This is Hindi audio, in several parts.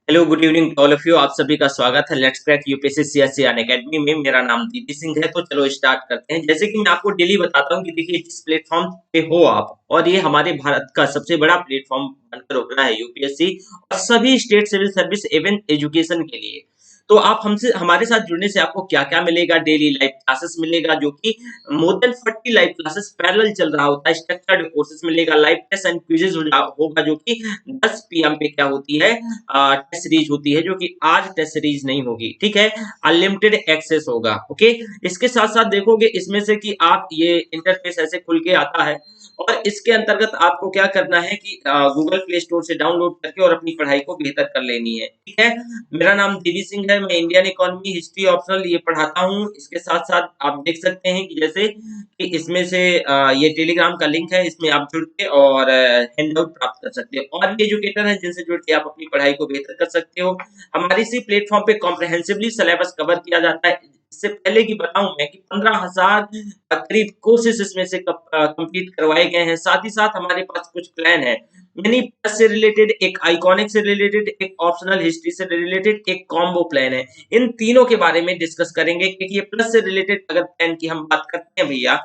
Hello good evening all of you. आप सभी का स्वागत है let's crack UPSC CSC academy में। मेरा नाम दीदी सिंह है। तो चलो स्टार्ट करते हैं। जैसे कि मैं आपको डेली बताता हूं कि देखिए जिस प्लेटफॉर्म पे हो आप, और ये हमारे भारत का सबसे बड़ा प्लेटफॉर्म बनकर उभरा है यूपीएससी और सभी स्टेट सिविल सर्विस एवं एजुकेशन के लिए। तो आप हमसे हमारे साथ जुड़ने से आपको क्या क्या मिलेगा, डेली लाइव क्लासेस मिलेगा जो कि more than 40 live classes parallel चल रहा होता है, स्ट्रक्चर्ड कोर्सेज मिलेगा, लाइव टेस्ट एंड क्विजेज होगा जो कि 10 पीएम पे क्या होती है, टेस्ट सीरीज होती है जो कि आज टेस्ट सीरीज नहीं होगी, ठीक है। अनलिमिटेड एक्सेस होगा, ओके। इसके साथ साथ देखोगे इसमें से कि आप ये इंटरफेस ऐसे खुल के आता है और इसके अंतर्गत आपको क्या करना है कि गूगल प्ले स्टोर से डाउनलोड करके और अपनी पढ़ाई को बेहतर कर लेनी है, ठीक है। मेरा नाम देवी सिंह है। मैं इंडियन इकोनॉमी, हिस्ट्री ऑप्शनल ये पढ़ाता हूँ। इसके साथ साथ आप देख सकते हैं कि जैसे कि इसमें से ये टेलीग्राम का लिंक है, इसमें आप जुड़ के और हैंडआउट प्राप्त कर सकते हो। और भी एजुकेटर हैं जिनसे जुड़ के आप अपनी पढ़ाई को बेहतर कर सकते हो। हमारे इसी प्लेटफॉर्म पे कॉम्प्रहेंसिवली सिलेबस कवर किया जाता है। इससे पहले की बताऊं मैं कि 15,000 करीब कोर्सेज इसमें से कंप्लीट करवाए गए हैं। साथ ही साथ हमारे पास कुछ प्लान है, यानी प्लस से रिलेटेड, एक आइकॉनिक से रिलेटेड, एक ऑप्शनल हिस्ट्री से रिलेटेड, एक कॉम्बो प्लान है। इन तीनों के बारे में डिस्कस करेंगे क्योंकि ये प्लस से रिलेटेड अगर प्लान की हम बात करते हैं भैया,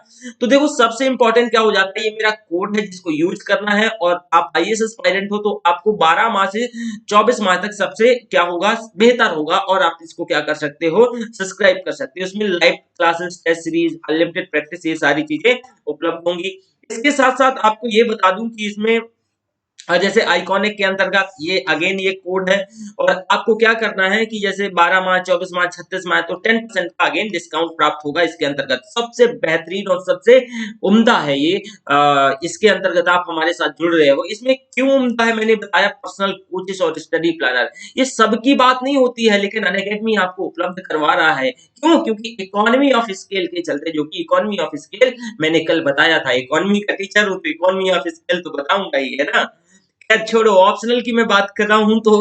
तो देखो सबसे इंपॉर्टेंट क्या हो जाता है, ये मेरा कोड है जिसको यूज करना है। और आप आईएएस एस्पायरेंट हो तो आपको 12 माह से 24 माह तक सबसे क्या होगा, बेहतर होगा। और आप इसको क्या कर सकते हो, सब्सक्राइब कर सकते हो। इसमें live classes, test series, unlimited practice, ये सारी चीजें उपलब्ध होंगी। इसके साथ साथ आपको ये बता दूं कि इसमें जैसे आइकॉनिक के अंतर्गत ये अगेन ये कोड है और आपको क्या करना है कि जैसे 12 माह, 24 माह, 36 माह, तो 10% का अगेन डिस्काउंट प्राप्त होगा। इसके अंतर्गत सबसे बेहतरीन और सबसे उम्दा है ये। इसके अंतर्गत आप हमारे साथ जुड़ रहे हो। इसमें क्यों उम्दा है, मैंने बताया, पर्सनल कोचेस और स्टडी प्लानर, ये सबकी बात नहीं होती है, लेकिन अनअकैडमी आपको उपलब्ध करवा रहा है। क्यों? क्योंकि इकोनॉमी ऑफ स्केल के चलते, जो कि इकोनॉमी ऑफ स्केल मैंने कल बताया था। इकोनॉमी का टीचर हूं तो इकोनॉमी ऑफ स्केल तो बताऊंगा ही, है ना। खैर छोड़ो, ऑप्शनल की मैं बात कर रहा हूं तो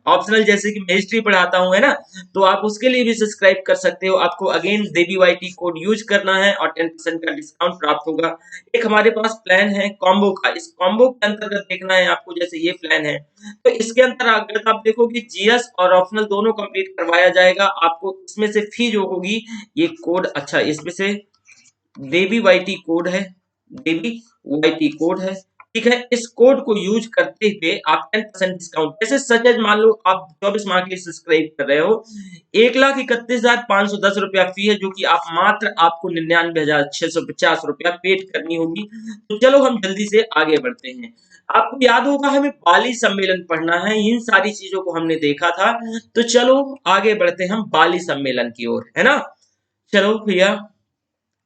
ऑप्शनल जैसे कि मैं हिस्ट्री पढ़ाता हूं, है ना, तो आप उसके लिए भी सब्सक्राइब कर सकते हो। आपको अगेन देवीवाईटी कोड यूज करना है और 10% का डिस्काउंट प्राप्त होगा। एक हमारे पास प्लान है कॉम्बो का। इस कॉम्बो के अंतर्गत देखना है आपको, जैसे ये प्लान है तो इसके अंतर्गत आप देखोगे जीएस और ऑप्शनल दोनों कंप्लीट करवाया जाएगा। आपको इसमें से फी जो होगी, ये कोड, अच्छा इसमें से देवी वाईटी कोड है, देवी वाईटी कोड है, ठीक है। इस कोड को यूज करते हुए आप 10% डिस्काउंट, जैसे सच एज मान लो आप 24 माह के लिए सब्सक्राइब कर रहे हो, 1,31,510 रुपया फी है, जो कि आप मात्र आपको 99,650 रुपया पेड करनी होगी। तो चलो हम जल्दी से आगे बढ़ते हैं। आपको याद होगा हमें बाली सम्मेलन पढ़ना है, इन सारी चीजों को हमने देखा था। तो चलो आगे बढ़ते हैं हम बाली सम्मेलन की ओर, है ना। चलो भैया,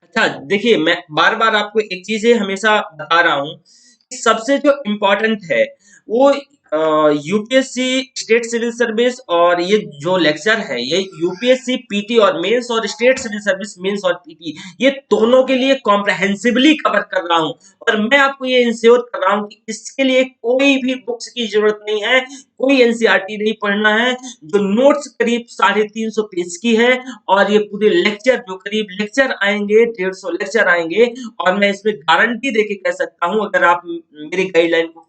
अच्छा देखिए, मैं बार बार आपको एक चीज हमेशा बता रहा हूं कि सबसे जो इम्पोर्टेंट है वो यूपीएससी स्टेट सिविल सर्विस, और ये जो लेक्चर है ये यूपीएससी पीटी और मेंस और स्टेट सिविल सर्विस मेंस और पीटी, ये दोनों के लिए कॉम्प्रहेंसिवली कवर कर रहा हूं। और मैं आपको ये इंश्योर कर रहा हूं कि इसके लिए कोई भी बुक्स की जरूरत नहीं है, कोई एनसीईआरटी नहीं पढ़ना है। जो नोट्स करीब 350 पेज की है, और ये पूरे लेक्चर जो करीब लेक्चर आएंगे, 150 लेक्चर आएंगे। और मैं इसमें गारंटी देके कह सकता हूं, अगर आप मेरी गाइडलाइन को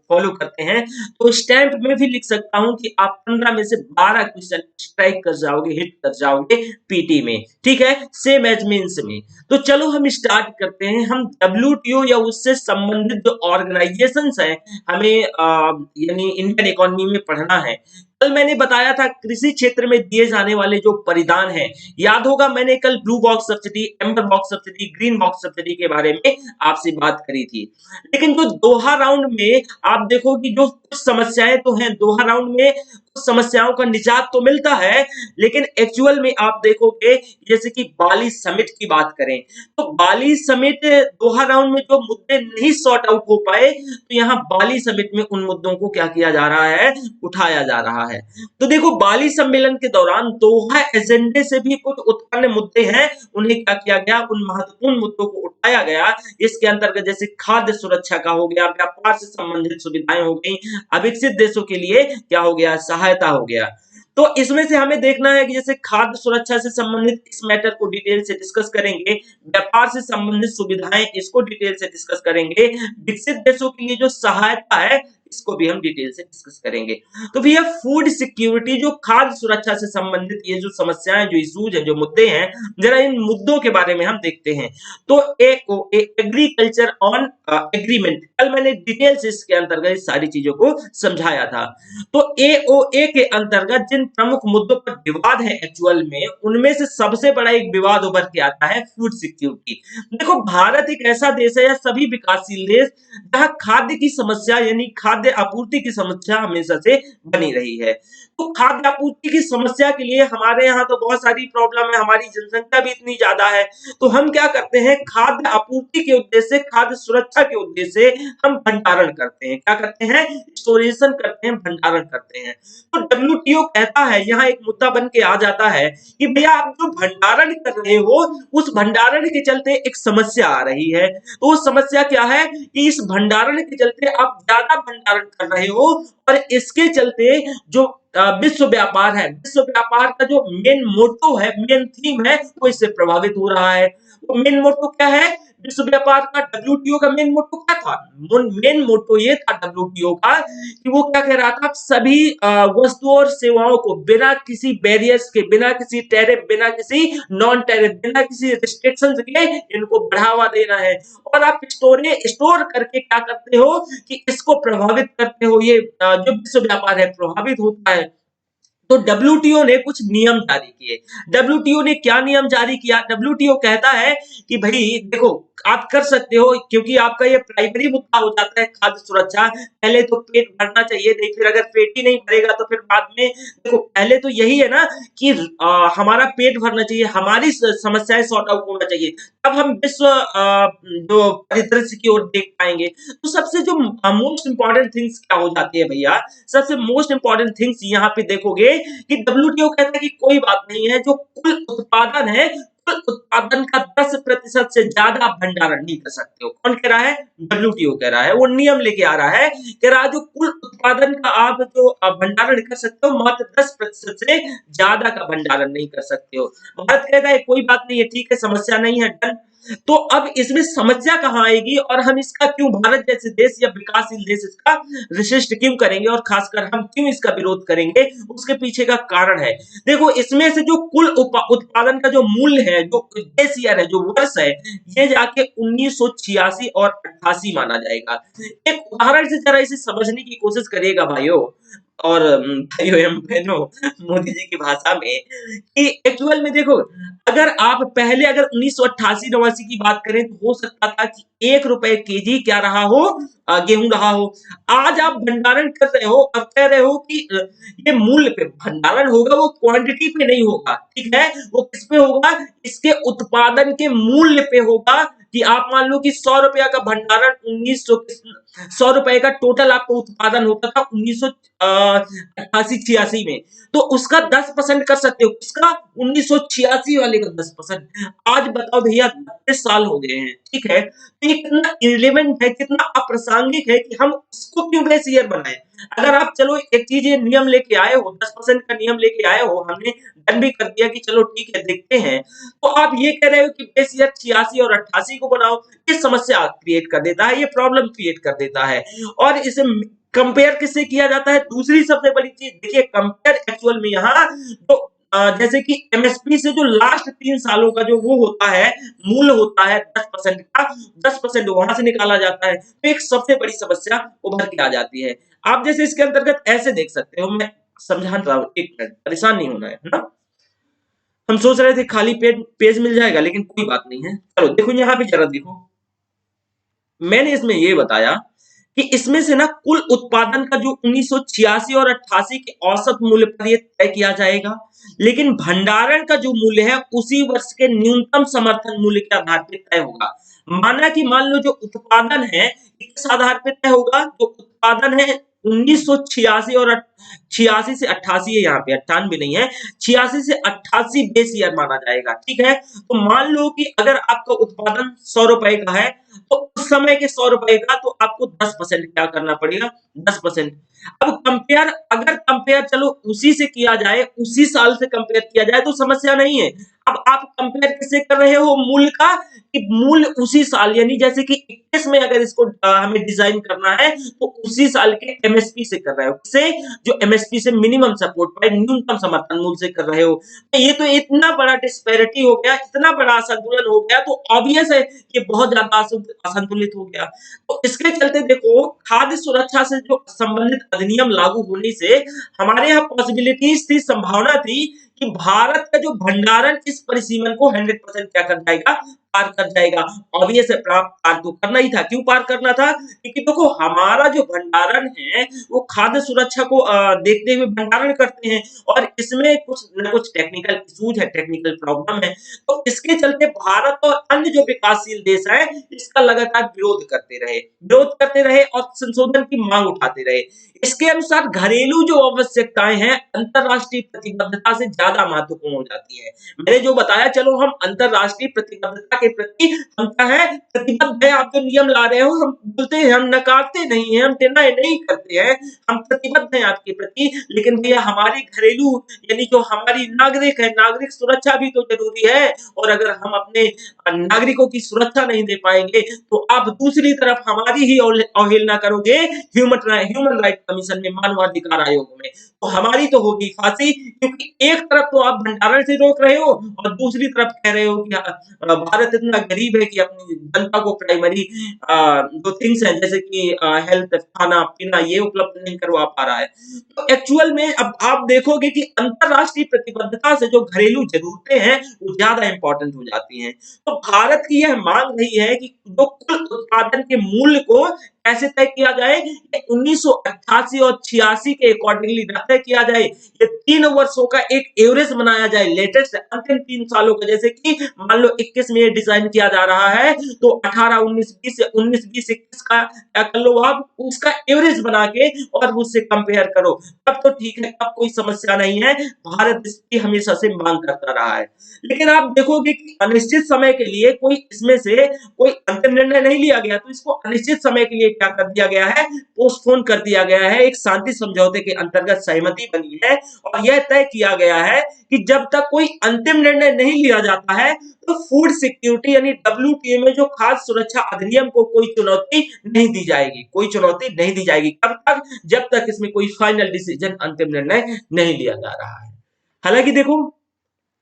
फॉलो करते हैं तो स्टैंप में भी लिख सकता हूं कि आप 15 में से 12 क्वेश्चन स्ट्राइक कर जाओगे, हिट कर जाओगे पीटी में, ठीक है, सेम एज मेंस में। तो चलो हम स्टार्ट करते हैं। हम डब्ल्यूटीओ या उससे संबंधित जो ऑर्गेनाइजेशंस हैं, हमें यानी इंडियन इकोनॉमी में पढ़ना है। कल मैंने बताया था कृषि क्षेत्र में दिए जाने वाले जो परिदान हैं, याद होगा मैंने कल blue box subsidy, amber box subsidy, green box subsidy के बारे में आपसे बात करी थी। लेकिन जो दोहा राउंड में आप देखो कि जो कुछ समस्याएं तो हैं, दोहा राउंड में कुछ समस्याओं का निजात तो मिलता है, लेकिन एक्चुअल में आप देखोगे, जैसे कि बाली समिट की बात करें तो बाली समिट दोहा राउंड में जो मुद्दे नहीं सॉर्ट आउट हो पाए, तो यहाँ बाली समिट में उन मुद्दों को क्या किया जा रहा है, उठाया जा रहा है। तो देखो बाली सम्मेलन के दौरान दोहा एजेंडे से भी कुछ उत्पन्न मुद्दे हैं, उन्हें क्या किया गया, उन महत्वपूर्ण मुद्दों को उठाया गया। इसके अंतर्गत जैसे खाद्य सुरक्षा का हो गया, व्यापार से संबंधित सुविधाएं हो गई, अविकसित देशों के लिए क्या हो गया, सहायता हो गया। तो इसमें से हमें देखना है कि जैसे खाद्य सुरक्षा से संबंधित इस मैटर को डिटेल से डिस्कस करेंगे, व्यापार से संबंधित सुविधाएं इसको डिटेल से डिस्कस करेंगे, विकसित देशों के लिए जो सहायता है इसको भी हम डिटेल से डिस्कस करेंगे। तो भैया फूड सिक्योरिटी, जो खाद्य सुरक्षा से संबंधित ये जो समस्याएं, जो इश्यूज हैं, जो मुद्दे हैं, जरा इन मुद्दों के बारे में हम देखते हैं। तो एग्रीकल्चर ऑन एग्रीमेंट, कल मैंने डिटेल से इसके अंतर्गत इस सारी चीजों को समझाया था। तो एओए के अंतर्गत जिन प्रमुख मुद्दों पर विवाद है एक्चुअल में, उनमें से सबसे बड़ा एक विवाद उभर के आता है फूड सिक्योरिटी। देखो भारत एक ऐसा देश है या सभी विकासशील देश जहां खाद्य की समस्या यानी खाद्य आपूर्ति की समस्या हमेशा से बनी रही है। तो खाद्य आपूर्ति की समस्या के लिए हमारे यहाँ तो बहुत सारी प्रॉब्लम है, हमारी जनसंख्या भी इतनी ज्यादा है। तो हम क्या करते हैं, खाद्य आपूर्ति के उद्देश्य से, खाद्य सुरक्षा के उद्देश्य से हम भंडारण करते हैं। क्या करते हैं, स्टोरेशन करते हैं, भंडारण करते हैं। तो डब्ल्यूटीओ कहता है, यहाँ एक मुद्दा बन के आ जाता है कि भैया आप जो भंडारण कर रहे हो, उस भंडारण के चलते एक समस्या आ रही है। तो वो समस्या क्या है कि इस भंडारण के चलते आप ज्यादा भंडारण कर रहे हो और इसके चलते जो विश्व व्यापार है, विश्व व्यापार का जो मेन मोटो है, मेन थीम है, वो इससे प्रभावित हो रहा है। तो मेन मोटो क्या है विश्व व्यापार का, डब्ल्यूटीओ का मेन मोटो क्या था, मेन मोटो ये था डब्ल्यूटीओ का कि वो क्या कह रहा था, सभी वस्तुओं और सेवाओं को बिना किसी बैरियर्स के, बिना किसी टैरिफ, बिना किसी नॉन टैरिफ, बिना किसी रिस्ट्रिक्शंस के इनको बढ़ावा देना है। और आप स्टोर करके क्या करते हो कि इसको प्रभावित करते हो, ये जो विश्व व्यापार है प्रभावित होता है। तो डब्ल्यूटीओ ने कुछ नियम जारी किए। डब्ल्यूटीओ ने क्या नियम जारी किया, डब्ल्यूटीओ कहता है कि भाई देखो आप कर सकते हो, क्योंकि आपका ये प्राइमरी मुद्दा हो जाता है खाद्य सुरक्षा। पहले तो पेट भरना चाहिए, नहीं फिर अगर पेट ही नहीं भरेगा तो फिर बाद में, देखो पहले तो यही है ना कि हमारा पेट भरना चाहिए, हमारी समस्याएं सॉर्ट आउट होना चाहिए, तब हम विश्व जो परिदृश्य की ओर देख पाएंगे। तो सबसे जो मोस्ट इंपॉर्टेंट थिंग्स क्या हो जाती है भैया, सबसे मोस्ट इंपॉर्टेंट थिंग्स यहाँ पे देखोगे कि डब्ल्यूटीओ कहता है कि कोई बात नहीं है, जो कुल उत्पादन है, कुल उत्पादन का 10% से ज्यादा आप भंडारण नहीं कर सकते हो। कौन कह रहा है, डब्ल्यूटीओ कह रहा है, वो नियम लेके आ रहा है, कह रहा है जो कुल उत्पादन का आप जो भंडारण कर सकते हो, मात्र 10% से ज्यादा का भंडारण नहीं कर सकते हो। भारत कहता है कोई बात नहीं है, ठीक है, समस्या नहीं है, डन। तो अब इसमें समस्या कहां आएगी और हम इसका क्यों, भारत जैसे देश या विकासशील देश इसका विशिष्ट क्यों करेंगे और खासकर हम क्यों इसका विरोध करेंगे, उसके पीछे का कारण है। देखो इसमें से जो कुल उत्पादन का जो मूल्य है, जो बेस ईयर है, जो वर्ष है, ये जाके 1986 और 88 माना जाएगा। एक उदाहरण से जरा इसे समझने की कोशिश करिएगा भाइयों और भाइयों एवं बहनों, मोदी जी की भाषा में, कि एक्चुअल में देखो अगर आप पहले अगर 1988-89 की बात करें तो हो सकता था कि 1 रुपए केजी क्या रहा हो, गेहूं रहा हो। आज आप भंडारण कर रहे हो और कह रहे हो कि ये मूल्य पे भंडारण होगा, वो क्वांटिटी पे नहीं होगा, ठीक है, वो किस पे होगा, इसके उत्पादन के मूल्य पे होगा। कि आप मान लो कि 100 रुपया का भंडारण 100 रुपए का टोटल आपका उत्पादन होता था 1988-86 में, तो उसका 10% कर सकते हो, उसका 1986 वाले का 10%। आज बताओ भैया 30 साल हो गए हैं, ठीक है, तो ये कितना इररिलेवेंट है, कितना अप्रासंगिक है कि हम उसको क्यों बेस ईयर बनाए। अगर आप चलो एक चीज ये नियम लेके आए हो, 10% का नियम लेके आए हो, हमने डन भी कर दिया कि चलो ठीक है देखते हैं, तो आप ये कह रहे हो कि बेस ईयर 86 और 88 को बनाओ, ये समस्या क्रिएट कर देता है, ये प्रॉब्लम क्रिएट कर देता है। और इसे कंपेयर किससे किया जाता है, दूसरी सबसे बड़ी चीज देखिए, कंपेयर एक्चुअल में यहाँ तो जैसे कि एमएसपी से जो लास्ट 3 सालों का जो वो होता है, मूल्य होता है 10% का, 10% वहां से निकाला जाता है, तो एक सबसे बड़ी समस्या उभर के आ जाती है। आप जैसे इसके अंतर्गत ऐसे देख सकते हो, मैं समझा रहा हूं, एक मिनट, परेशान नहीं होना है ना। हम सोच रहे थे खाली पेज मिल जाएगा, लेकिन कोई बात नहीं है। चलो देखो यहाँ पे जरा देखो, मैंने इसमें ये बताया कि इसमें से ना कुल उत्पादन का जो 1986 और 88 के औसत मूल्य पर ये तय किया जाएगा, लेकिन भंडारण का जो मूल्य है उसी वर्ष के न्यूनतम समर्थन मूल्य के आधार पर तय होगा। माना कि मान लो जो उत्पादन है किस आधार पर तय होगा, जो उत्पादन है 1986 और 86 से 88 है, यहाँ पे 98 नहीं है, 86 से 88 बेस ईयर माना जाएगा। ठीक है, तो मान लो कि अगर आपका उत्पादन 100 रुपए का है, तो उस समय के 100 रुपए का तो आपको 10% क्या करना पड़ेगा, 10%। अब कंपेयर, अगर कंपेयर चलो उसी से किया जाए, उसी साल से कंपेयर किया जाए तो समस्या नहीं है। अब आप कंपेयर किससे कर रहे हो, मूल्य का, कि मूल्य उसी साल, यानी जैसे कि 21 में अगर इसको हमें डिजाइन करना है तो उसी साल के एमएसपी से कर रहे हो, किसे, जो एमएसपी से मिनिमम सपोर्ट प्राइस, न्यूनतम समर्थन मूल्य से कर रहे हो। तो ये तो इतना बड़ा डिस्पैरिटी हो गया, इतना बड़ा असंतुलन हो गया, तो ऑब्वियस है कि बहुत ज्यादा असंतुलित हो गया। तो इसके चलते देखो, खाद्य सुरक्षा से जो संबंधित अधिनियम लागू होने से हमारे यहाँ पॉसिबिलिटीज थी, संभावना थी कि भारत का जो भंडारण इस परिसीमन को 100% क्या कर जाएगा, पार कर जाएगा। ऑब्वियस है, पार तो करना ही था। क्यों पार करना था, क्योंकि देखो हमारा जो भंडारण है वो खाद्य सुरक्षा को देखते हुए भंडारण करते हैं, और इसमें कुछ न कुछ टेक्निकल इश्यूज है, टेक्निकल प्रॉब्लम है। तो इसके चलते भारत और अन्य जो विकासशील देश है इसका लगातार विरोध करते रहे और संशोधन की मांग उठाते रहे। इसके अनुसार घरेलू जो आवश्यकताएं हैं अंतरराष्ट्रीय प्रतिबद्धता से ज्यादा महत्वपूर्ण हो जाती है। मैंने जो बताया, चलो हम अंतरराष्ट्रीय प्रतिबद्धता के प्रति हम क्या है, प्रतिबद्ध है। आप जो नियम ला रहे हो, हम बोलते हैं, हम नकारते नहीं है, हम डिनाई नहीं करते हैं, हम प्रतिबद्ध हैं आपके प्रति। लेकिन भैया हमारी घरेलू, यानी जो हमारी नागरिक है, नागरिक सुरक्षा भी तो जरूरी है। और अगर हम अपने नागरिकों की सुरक्षा नहीं दे पाएंगे तो आप दूसरी तरफ हमारी ही अवहेलना करोगे ह्यूमन राइट कमीशन में, मानवाधिकार आयोग में, तो हमारी तो होगी फांसी। क्योंकि एक तरफ तो आप भंडारण से रोक रहे हो और दूसरी तरफ कह रहे हो कि भारत इतना गरीब है कि अपनी जनता को प्राइमरी जो थिंग्स हैं जैसे कि हेल्थ, खाना पीना, ये उपलब्ध नहीं करवा पा रहा है। तो एक्चुअल में अब आप देखोगे कि अंतरराष्ट्रीय प्रतिबद्धता से जो घरेलू जरूरतें हैं वो ज्यादा इंपॉर्टेंट हो जाती हैं। तो भारत की यह मांग रही है कि जो कुल उत्पादन के मूल्य को कैसे तय किया जाए, 1988 और 86 के अकॉर्डिंगली तय किया जाए। ये 3 वर्षों का एक एवरेज बनाया जाए, लेटेस्ट अंतिम 3 सालों का। जैसे कि मान लो 21 में डिजाइन किया जा रहा है, तो 18, 19, 20 या 19, 20, 21 का क्या कर लो आप, उसका एवरेज बना के और उससे कंपेयर करो, तब तो ठीक है, तब कोई समस्या नहीं है। भारत इसकी हमेशा से मांग करता रहा है। लेकिन आप देखोगे कि अनिश्चित समय के लिए कोई इसमें से कोई अंतिम निर्णय नहीं लिया गया, तो इसको अनिश्चित समय के लिए क्या कर दिया गया है, पोस्टपोन कर दिया गया है। एक शांति समझौते के अंतर्गत सहमति बनी है और यह तय किया गया है कि जब तक कोई अंतिम निर्णय नहीं लिया जाता है तो फूड सिक्योरिटी यानी डब्ल्यूटीओ में जो खाद्य सुरक्षा अधिनियम को कोई चुनौती नहीं दी जाएगी, कोई चुनौती नहीं दी जाएगी। कब तक, जब तक इसमें कोई फाइनल डिसीजन, अंतिम निर्णय नहीं लिया जा रहा है। हालांकि देखो,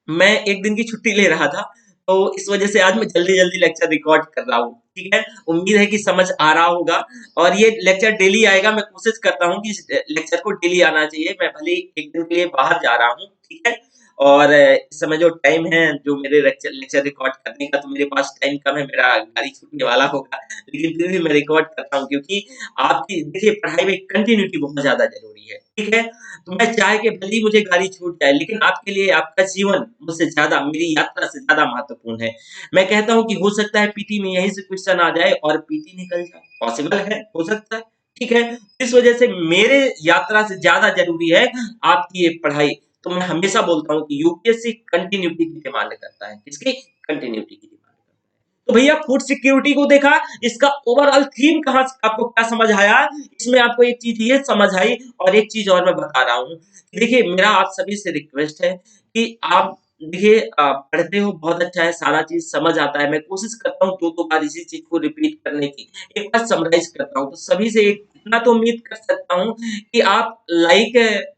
मैं एक दिन की छुट्टी ले रहा था, तो इस वजह से आज मैं जल्दी-जल्दी लेक्चर रिकॉर्ड कर रहा हूँ। ठीक है? उम्मीद है कि समझ आ रहा होगा और ये लेक्चर डेली आएगा। मैं कोशिश करता हूँ कि इस लेक्चर को डेली आना चाहिए। मैं भले ही एक दिन के लिए बाहर जा रहा हूँ, ठीक है? और इस समय जो टाइम है, जो मेरे लेक्चर रिकॉर्ड करने का, तो मेरे पास टाइम कम है, मेरा गाड़ी छूटने वाला होगा। लेकिन फिर भी मैं रिकॉर्ड करता हूँ क्योंकि आपकी देखिए पढ़ाई में कंटिन्यूटी बहुत ज़्यादा ज़रूरी है, ठीक है? तो मैं चाहे कि भले ही मुझे गाड़ी छूट जाए, लेकिन आपके लिए आपका जीवन मुझसे ज़्यादा, मेरी यात्रा से ज़्यादा महत्वपूर्ण है। मैं कहता हूँ कि हो सकता है पीटी में यहीं से क्वेश्चन आ जाए और पीटी निकल जाए, पॉसिबल है, हो सकता है, ठीक है? इस वजह से मेरे यात्रा से ज़्यादा ज़रूरी है आपकी ये पढ़ाई। तो मैं हमेशा बोलता हूँ कि यूपीएससी कंटिन्यूटी की डिमांड करता है। किसकी? कंटिन्यूटी की डिमांड करता है। तो भैया फूड सिक्योरिटी को देखा, इसका ओवरऑल थीम कहाँ आपको क्या समझ आया? इसमें आपको एक चीज़ ये समझ आई और एक चीज़ और मैं बता रहा हूँ। देखिए मेरा आप सभी से रिक्वेस्ट है कि आप देखिए पढ़ते हो बहुत अच्छा है, सारा चीज़ समझ आता है। मैं कोशिश करता हूँ 2-2 बार इसी चीज़ को रिपीट करने की। एक बार समराइज़ करता हूँ। तो सभी से एक इतना तो उम्मीद कर सकता हूँ कि आप लाइक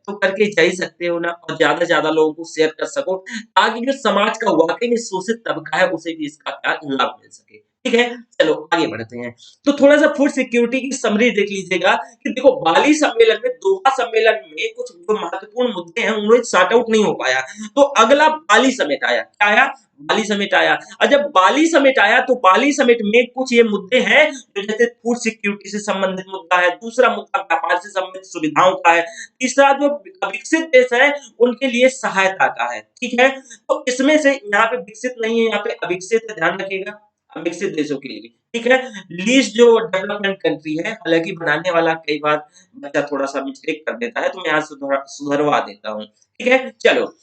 तो करके जा ही सकते हो ना, और ज़्यादा से ज़्यादा लोगों को शेयर कर सको, ताकि जो समाज का वाक़ई में शोषित तबका है उसे भी इसका क्या लाभ मिल सके। ठीक है? चलो आगे बढ़ते हैं। तो थोड़ा-सा फूड सिक्योरिटी की समरी देख लीजिएगा कि देखो बाली सम्मेलन में, दोहा सम्मेलन में कुछ जो महत्वपूर्ण मुद्दे हैं उन्हें सॉर्ट आउट नहीं हो पाया। तो अगला बाली समिट आया। क्या आया? बाली समिट आया। और जब बाली समिट आया तो बाली समिट में कुछ ये मुद्दे हैं जो जैसे फूड सिक्योरिटी से संबंधित मुद्दा है, दूसरा मुद्दा व्यापार से संबंधित सुविधाओं का है, तीसरा जो विकसित देश है उनके लिए सहायता का है। ठीक है? तो इसमें से यहाँ पे विकसित नहीं है, यहाँ पे अविकसित है, ध्यान रखिएगा। विकसित देशों के लिए, ठीक है। लीस्ट जो डेवलपमेंट कंट्री है, हालांकि बनाने वाला कई बार बच्चा थोड़ा सा मिस्टेक कर देता है, तो मैं यहाँ सुधरवा देता हूँ, ठीक है। चलो,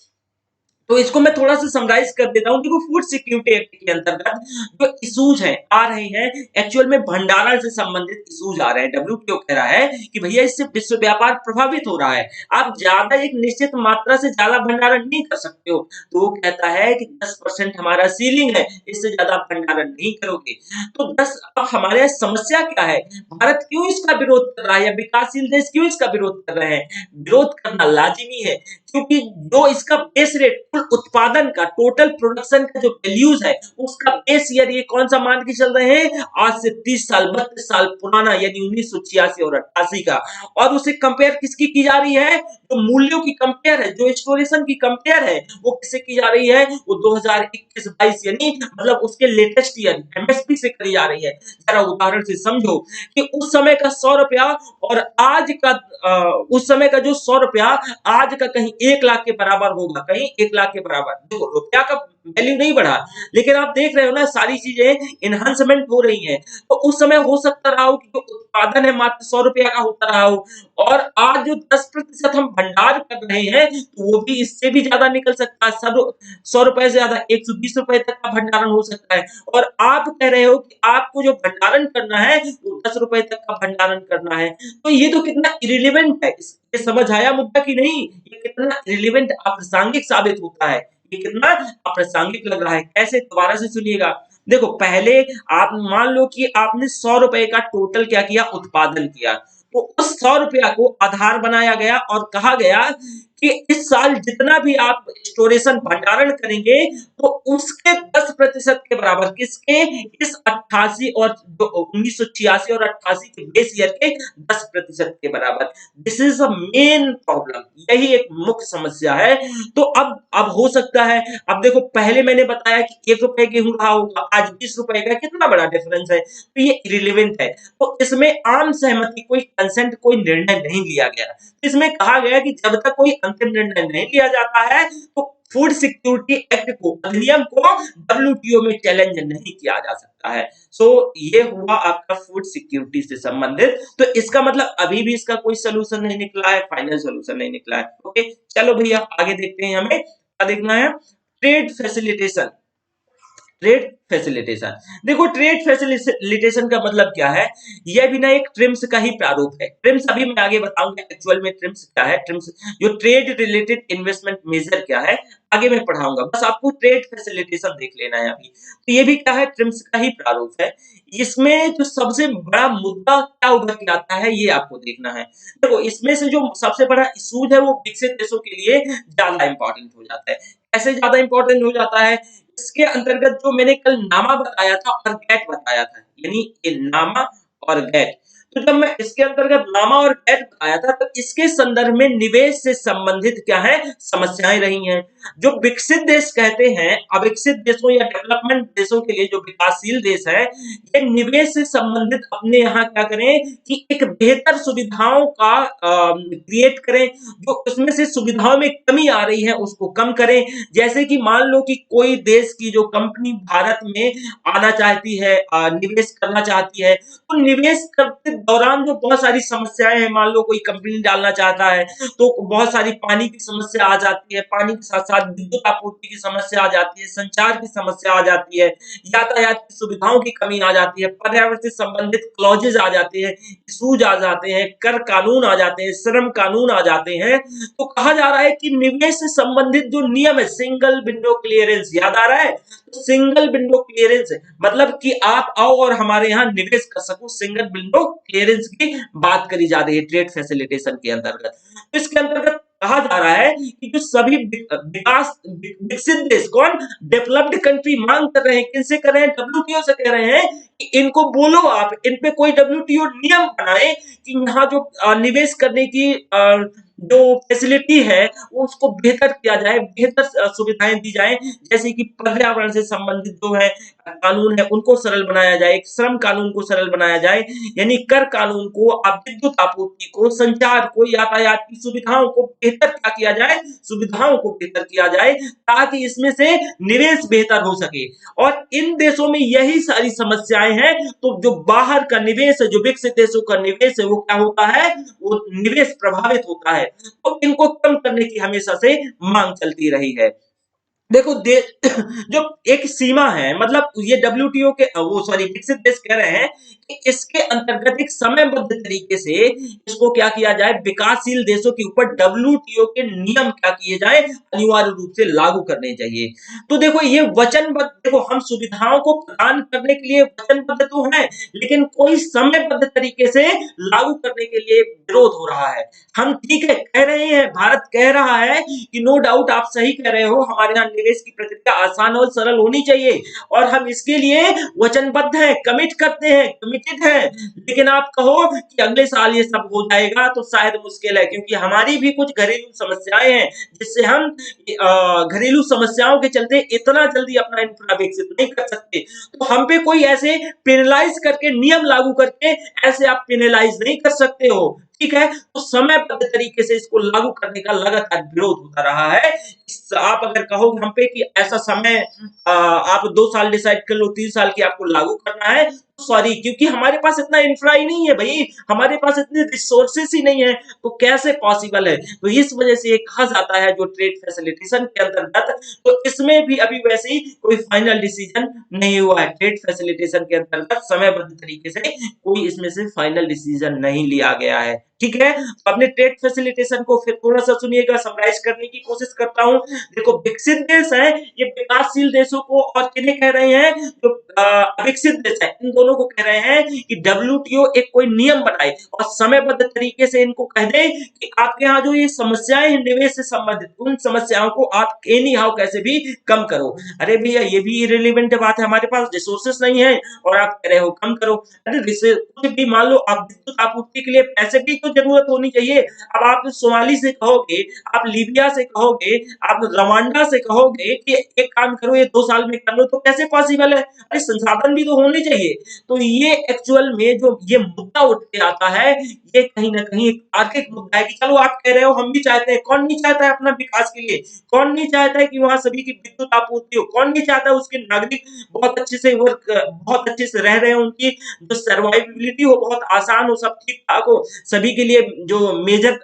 तो इसको मैं थोड़ा सा समराइज कर देता हूँ। देखो, फूड सिक्योरिटी एक्ट के अंतर्गत जो इश्यूज हैं आ रहे हैं, एक्चुअल में भंडारण से संबंधित इश्यूज आ रहे हैं। डब्ल्यूटीओ कह रहा है कि भैया इससे विश्व व्यापार प्रभावित हो रहा है, आप ज्यादा एक निश्चित मात्रा से ज्यादा भंडारण नहीं कर सकते हो। तो वो कहता है कि 10% हमारा सीलिंग है, इससे ज्यादा आप भंडारण नहीं करोगे। तो 10, अब हमारे यहाँ समस्या क्या है, भारत क्यों इसका विरोध कर रहा है, या विकासशील देश क्यों इसका विरोध कर रहे हैं? विरोध करना लाजिमी है, क्योंकि जो इसका बेस रेट, कुल उत्पादन का, टोटल प्रोडक्शन का जो वैल्यूज है, उसका बेस ईयर ये कौन सा मान के चल रहे हैं, आज से 30 साल 32 साल पुराना, यानी 1986 और 88 का। और उसे कंपेयर किसकी की जा रही है, जो मूल्यों की कंपेयर है, जो स्टोरेशन की कंपेयर है, वो किससे की जा रही है, वो 2021-22, यानी मतलब उसके लेटेस्ट ईयर एमएसपी से करी जा रही है। जरा उदाहरण से समझो कि उस समय का 100 रुपया और आज का उस समय का जो 100 रुपया आज का कहीं 1 लाख के बराबर होगा, कहीं 1 लाख के बराबर। देखो, रुपया का वैल्यू नहीं बढ़ा, लेकिन आप देख रहे हो ना, सारी चीजें इनहांसमेंट हो रही हैं। तो उस समय हो सकता रहा हो कि जो उत्पादन है मात्र 100 रुपया का होता रहा हो, और आज जो 10% हम भंडार कर रहे हैं, तो वो भी इससे भी ज्यादा निकल सकता है। 100 रुपए से ज्यादा 120 रुपए तक का भंडारण हो सकता है। और आप कह रहे हो कि आपको जो भंडारण करना है वो 10 रुपए तक का भंडारण करना है। तो ये तो कितना इरिलेवेंट है, ये समझ आया मुद्दा कि नहीं? ये कितना इरिलेवेंट, अप्रासंगिक साबित होता है, ये कितना अप्रासंगिक लग रहा है। कैसे, दोबारा से सुनिएगा। देखो, पहले आप मान लो कि आपने 100 रुपए का टोटल क्या किया, उत्पादन किया। तो उस 100 रुपया को आधार बनाया गया और कहा गया कि इस साल जितना भी आप स्टोरेशन भंडारण करेंगे, तो उसके 10% के बराबर, किसके, इस 88 और 1986 और 88 के बेस ईयर के 10% के बराबर। This is a main problem, यही एक मुख्य समस्या है। तो अब हो सकता है, अब देखो, पहले मैंने बताया कि 1 रुपए गेहूं रहा होगा, आज 20 रुपए का, कितना बड़ा डिफरेंस है। तो ये इरिलेवेंट है। तो इसमें आम सहमति, कोई कंसेंट, कोई निर्णय नहीं लिया गया। इसमें कहा गया कि जब तक कोई अंतिम निर्णय नहीं लिया जाता है, तो फूड सिक्योरिटी एक्ट को, अधिनियम को डब्ल्यूटीओ में चैलेंज नहीं किया जा सकता है। सो ये हुआ आपका फूड सिक्योरिटी से संबंधित। तो इसका मतलब अभी भी इसका कोई सोल्यूशन नहीं निकला है, फाइनल सोल्यूशन नहीं निकला है। ओके, चलो भैया आगे देखते हैं, हमें क्या देखना है, ट्रेड फैसिलिटेशन। ट्रेड फैसिलिटेशन, देखो, ट्रेड फैसिलिटेशन का मतलब क्या है, यह भी ना एक ट्रिम्स का ही प्रारूप है। ट्रिम्स अभी मैं आगे बताऊंगा एक्चुअल में ट्रिम्स क्या है, ट्रिम्स जो ट्रेड रिलेटेड इन्वेस्टमेंट मेजर क्या है, आगे मैं पढ़ाऊंगा। बस आपको ट्रेड फैसिलिटेशन देख लेना है अभी। तो ये भी क्या है, ट्रिम्स का ही प्रारूप है। इसमें जो सबसे बड़ा मुद्दा क्या उभर के आता है, ये आपको देखना है। देखो, इसमें से जो सबसे बड़ा इशू है, वो विकसित देशों के लिए ज्यादा इंपॉर्टेंट हो जाता है। कैसे ज्यादा इंपॉर्टेंट हो जाता है, इसके अंतर्गत जो मैंने कल नामा बताया था और गैट बताया था, यानी ये नामा और गैट। तो जब मैं इसके अंतर्गत नामा और गैट बताया था, तो इसके संदर्भ में निवेश से संबंधित क्या है, समस्याएं रही हैं। जो विकसित देश कहते हैं, अविकसित देशों या डेवलपमेंट देशों के लिए जो विकासशील देश है, ये निवेश से संबंधित अपने यहाँ क्या करें कि एक बेहतर सुविधाओं का क्रिएट करें, जो उसमें से सुविधाओं में कमी आ रही है उसको कम करें। जैसे कि मान लो कि कोई देश की जो कंपनी भारत में आना चाहती है, निवेश करना चाहती है, तो निवेश करते दौरान जो बहुत सारी समस्याएं हैं, मान लो कोई कंपनी डालना चाहता है, तो बहुत सारी पानी की समस्या आ जाती है, पानी के साथ साथ विद्युत आपूर्ति की समस्या आ जाती है, संचार की समस्या आ जाती है, यातायात की सुविधाओं की कमी आ जाती है, पर्यावरण से संबंधित क्लॉजेज आ जाते हैं, इशूज आ जाते हैं, कर कानून आ जाते हैं, श्रम कानून आ जाते हैं। तो कहा जा रहा है कि निवेश से संबंधित जो नियम है, सिंगल विंडो क्लियरेंस, याद आ रहा है? तो सिंगल विंडो क्लियरेंस मतलब कि आप आओ और हमारे यहाँ निवेश कर सको, सिंगल विंडो क्लियरेंस की बात करी जा रही है ट्रेड फैसिलिटेशन के अंतर्गत। तो इसके अंतर्गत कहा जा रहा है कि जो सभी विकसित देश, कौन, डेवलप्ड कंट्री मांग कर रहे हैं, किनसे कर रहे हैं, डब्ल्यूटीओ से कह रहे हैं कि इनको बोलो, आप इन पे कोई डब्ल्यूटीओ नियम बनाए कि यहाँ जो निवेश करने की जो फैसिलिटी है, वो उसको बेहतर किया जाए, बेहतर सुविधाएं दी जाए, जैसे कि पर्यावरण से संबंधित जो है कानून है उनको सरल बनाया जाए, श्रम कानून को सरल बनाया जाए, यानी कर कानून को, अब विद्युत आपूर्ति को, संचार को, यातायात की सुविधाओं को बेहतर क्या किया जाए, सुविधाओं को बेहतर किया जाए, ताकि इसमें से निवेश बेहतर हो सके। और इन देशों में यही सारी समस्याएं हैं, तो जो बाहर का निवेश है, जो विकसित देशों का निवेश है, वो क्या होता है, वो निवेश प्रभावित होता है। तो इनको कम करने की हमेशा से मांग चलती रही है। देखो दे जो एक सीमा है, मतलब ये डब्ल्यूटीओ के वो सॉरी विकसित देश कह रहे हैं कि इसके अंतर्गत एक समयबद्ध तरीके से इसको क्या किया जाए, विकासशील देशों के ऊपर डब्ल्यूटीओ के नियम क्या किए जाए, अनिवार्य रूप से लागू करने चाहिए। तो देखो ये वचनबद्ध, देखो हम सुविधाओं को प्रदान करने के लिए वचनबद्ध तो हैं, लेकिन कोई समयबद्ध तरीके से लागू करने के लिए विरोध हो रहा है। हम ठीक है कह रहे हैं, भारत कह रहा है कि नो डाउट आप सही कह रहे हो, हमारे यहाँ निवेश की प्रक्रिया आसान और सरल होनी चाहिए और हम इसके लिए वचनबद्ध हैं, कमिट करते हैं, कमिटेड हैं। लेकिन आप कहो कि अगले साल ये सब हो जाएगा तो शायद मुश्किल है, क्योंकि हमारी भी कुछ घरेलू समस्याएं हैं, जिससे हम घरेलू समस्याओं के चलते इतना जल्दी अपना इंफ्रा विकसित नहीं कर सकते। तो हम पे कोई ऐसे पेनलाइज करके, नियम लागू करके ऐसे आप पेनलाइज नहीं कर सकते हो, ठीक है। तो समयबद्ध तरीके से इसको लागू करने का लगातार विरोध होता रहा है। आप अगर कहो हम पे कि ऐसा समय आप 2 साल डिसाइड कर लो, 3 साल की आपको लागू करना है, सॉरी, क्योंकि हमारे पास इतना इंफ्रा ही नहीं है भाई, हमारे पास इतने रिसोर्सेस ही नहीं है, तो कैसे पॉसिबल है। तो इस वजह से ये कहा जाता है जो ट्रेड फैसिलिटेशन के अंतर्गत, तो इसमें भी अभी वैसे ही कोई फाइनल डिसीजन नहीं हुआ है। ट्रेड फैसिलिटेशन के अंतर्गत समयबद्ध तरीके से कोई इसमें से फाइनल डिसीजन नहीं लिया गया है, ठीक है। तो अपने ट्रेड फैसिलिटेशन को फिर थोड़ा सा सुनिएगा, समराइज करने की कोशिश करता हूं। देखो विकसित देश है, ये विकासशील देशों को और किन्हें कह रहे हैं, जो विकसित देश है, इन दोनों को कह रहे हैं कि डब्ल्यूटीओ एक कोई नियम बनाए और समयबद्ध तरीके से इनको कह दे कि आपके यहाँ जो ये समस्याएं हैं निवेश से संबंधित, उन समस्याओं को आप एनी हाउ कैसे भी कम करो। अरे भैया ये भी इरेलीवेंट बात है, हमारे पास रिसोर्सेस नहीं है और आप कह रहे हो कम करो। अरे कुछ भी मान लो, आप विद्युत आपूर्ति के लिए पैसे की तो जरूरत होनी चाहिए। अब आप सोमाली से कहोगे, आप लीबिया से कहोगे, आप रवांडा से कहोगे कि एक काम करो ये 2 साल में कर लो, तो कैसे पॉसिबल है। अरे संसाधन भी तो होने चाहिए। तो ये एक्चुअल में जो ये मुद्दा उठ के आता है, ये कहीं ना कहीं एक तार्किक मुद्दा है कि चलो आप कह रहे हो हम भी चाहते हैं, कौन नहीं चाहता है अपना विकास के लिए, कौन नहीं चाहता है कि वहां सभी की विद्युत आपूर्ति हो, कौन नहीं चाहता है उसके नागरिक बहुत अच्छे से वर्क, बहुत अच्छे से रह रहे हो, उनकी जो सर्वाइविलिटी हो बहुत आसान हो, सब ठीक ठाक हो, सभी के लिए जो मेजर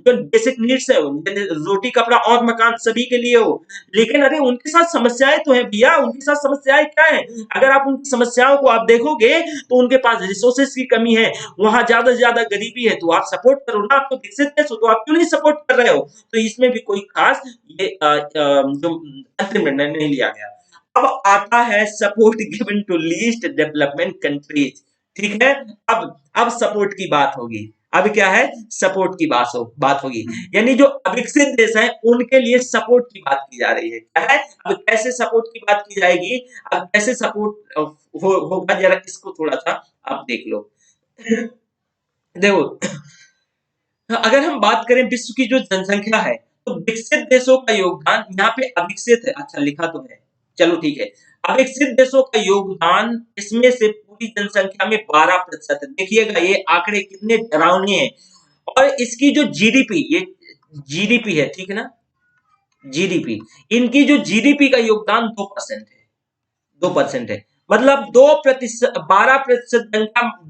जो बेसिक नीड्स है, रोटी कपड़ा और मकान सभी के लिए हो। लेकिन अरे उनके साथ समस्याएं तो है भैया, उनके साथ समस्याएं क्या है। अगर आप उनकी समस्याओं को आप देखोगे तो उनके पास रिसोर्सेस की कमी है, वहां ज्यादा से ज्यादा गरीबी है, तो आप सपोर्ट करो ना, आप तो विकसित देश हो, तो आप क्यों नहीं सपोर्ट कर रहे हो। तो इसमें भी कोई खास ये जो अंतिम निर्णय नहीं लिया गया। अब आता है support given to least development countries, ठीक है। अब सपोर्ट की बात होगी। अब क्या है, सपोर्ट की बात होगी, यानी जो अविकसित देश हैं उनके लिए सपोर्ट की बात की जा रही है। क्या है, अब कैसे सपोर्ट की बात की जाएगी, अब कैसे सपोर्ट होगा, जरा इसको थोड़ा सा आप देख लो। देखो अगर हम बात करें विश्व की जो जनसंख्या है, तो विकसित देशों का योगदान, यहाँ पे अविकसित है, अच्छा लिखा तो है, चलो ठीक है। अविकसित देशों का योगदान इसमें से पूरी जनसंख्या में 12% है। देखिएगा ये आंकड़े कितने डरावने हैं। और इसकी जो जीडीपी, ये जीडीपी है, ठीक है ना, जीडीपी, इनकी जो जीडीपी का योगदान 2% है, 2% है। मतलब 2%, 12%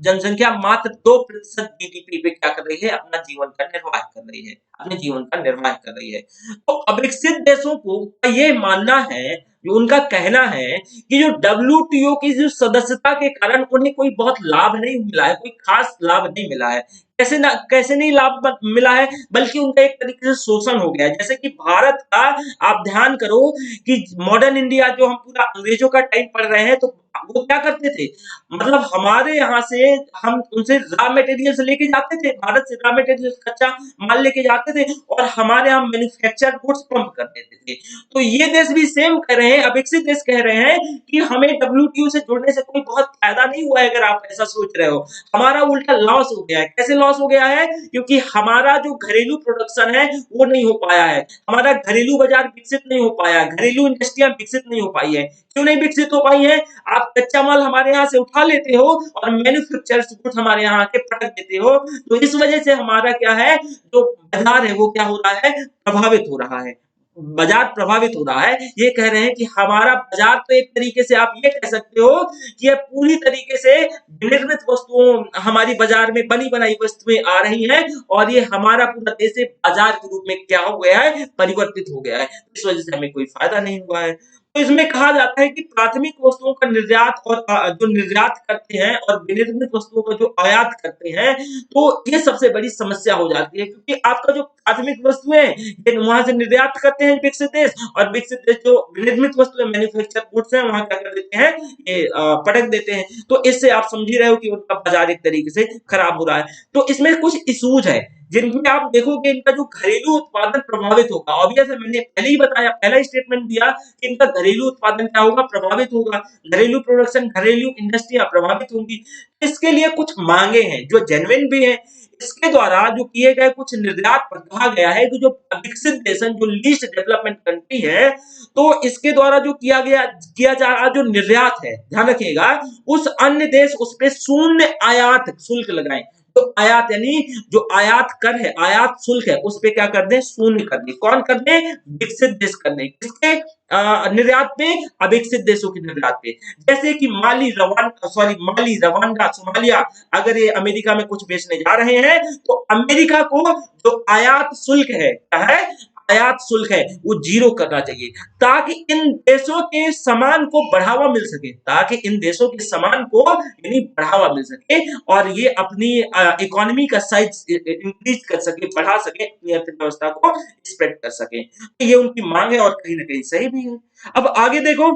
जनसंख्या मात्र 2% जीडीपी पे क्या कर रही है, अपना जीवन का निर्वाह कर रही है, अपने जीवन का निर्वाह कर रही है। तो अविकसित देशों को ये मानना है, जो उनका कहना है कि जो डब्ल्यूटीओ की जो सदस्यता के कारण उन्हें कोई बहुत लाभ नहीं मिला है, कोई खास लाभ नहीं मिला है। कैसे नहीं लाभ मिला है, बल्कि उनका एक तरीके से शोषण हो गया है। जैसे कि भारत का आप ध्यान करो कि मॉडर्न इंडिया जो हम पूरा अंग्रेजों का टाइम पढ़ रहे हैं, तो वो क्या करते थे, मतलब हमारे यहाँ से हम उनसे रॉ मटेरियल्स लेके जाते थे, भारत से रॉ मटेरियल कच्चा माल लेके जाते बनाते थे और हमारे यहाँ मैन्युफैक्चर गुड्स पंप कर देते थे। तो ये देश भी सेम कह रहे हैं, अविकसित देश कह रहे हैं कि हमें डब्ल्यूटीओ से जुड़ने से कोई बहुत फायदा नहीं हुआ है, अगर आप ऐसा सोच रहे हो। हमारा उल्टा लॉस हो गया है। कैसे लॉस हो गया है? क्योंकि हमारा जो घरेलू प्रोडक्शन है वो नहीं हो पाया है, हमारा घरेलू बाजार विकसित नहीं हो पाया, घरेलू इंडस्ट्रियां विकसित नहीं हो पाई है। क्यों नहीं विकसित हो पाई है? आप कच्चा माल हमारे यहाँ से उठा लेते हो और मैन्युफैक्चर गुड्स हमारे यहाँ के पटक देते हो, तो इस वजह से हमारा क्या है, जो बाजार है वो क्या हो रहा है, प्रभावित हो रहा है। बाजार प्रभावित हो रहा है। ये कह रहे हैं कि हमारा बाजार, तो एक तरीके से आप ये कह सकते हो कि ये पूरी तरीके से विनिर्मित वस्तुओं हमारी बाजार में बनी बनाई वस्तुएं आ रही हैं और ये हमारा पूरा देश बाजार के रूप में क्या हो गया है, परिवर्तित हो गया है। इस वजह से हमें कोई फायदा नहीं हुआ है। तो इसमें कहा जाता है कि प्राथमिक वस्तुओं का निर्यात और जो निर्यात करते हैं और विनिर्मित वस्तुओं का जो आयात करते हैं, तो ये सबसे बड़ी समस्या हो जाती है, क्योंकि आपका जो प्राथमिक वस्तुएं ये वहां से निर्यात करते हैं विकसित देश, और विकसित देश जो विनिर्मित वस्तुएं मैन्युफैक्चर गुड्स हैं वहां क्या कर देते हैं, ये पटक देते हैं। तो इससे आप समझ ही रहे हो कि उनका बाजार एक तरीके से खराब हो रहा है। तो इसमें कुछ इशूज है जिनमें आप देखोगे इनका जो घरेलू उत्पादन प्रभावित होगा। ऑब्वियस है, मैंने पहले ही बताया, पहला स्टेटमेंट दिया कि इनका घरेलू उत्पादन क्या होगा, प्रभावित होगा, घरेलू प्रोडक्शन, घरेलू इंडस्ट्रियां प्रभावित होंगी। इसके लिए कुछ मांगे हैं जो जेन्युइन भी हैं। इसके द्वारा जो किए गए कुछ निर्यात पर कहा गया है कि जो विकसित देश जो लीस्ट डेवलपमेंट कंट्री है, तो इसके द्वारा जो किया जा रहा जो निर्यात है, ध्यान रखिएगा, उस अन्य देश उस पे शून्य आयात शुल्क लगाएं। तो आयात यानी जो आयात कर है, आयात शुल्क है, उस पे क्या कर दें, शून्य कर दें। कौन कर दे? विकसित देश कर दें। किसके निर्यात पे? अविकसित देशों के निर्यात पे। जैसे कि माली, रवांडा, सोमालिया, अगर ये अमेरिका में कुछ बेचने जा रहे हैं तो अमेरिका को जो आयात शुल्क है, क्या है, आयात शुल्क है, वो जीरो करना चाहिए, ताकि इन देशों के सामान को बढ़ावा मिल सके, ताकि इन देशों के सामान को यानी बढ़ावा मिल सके और ये अपनी इकोनॉमी का साइज इंक्रीज कर सके, बढ़ा सके, अपनी अर्थव्यवस्था को स्प्रेड कर सके। तो ये उनकी मांग है और कहीं ना कहीं सही भी है। अब आगे देखो,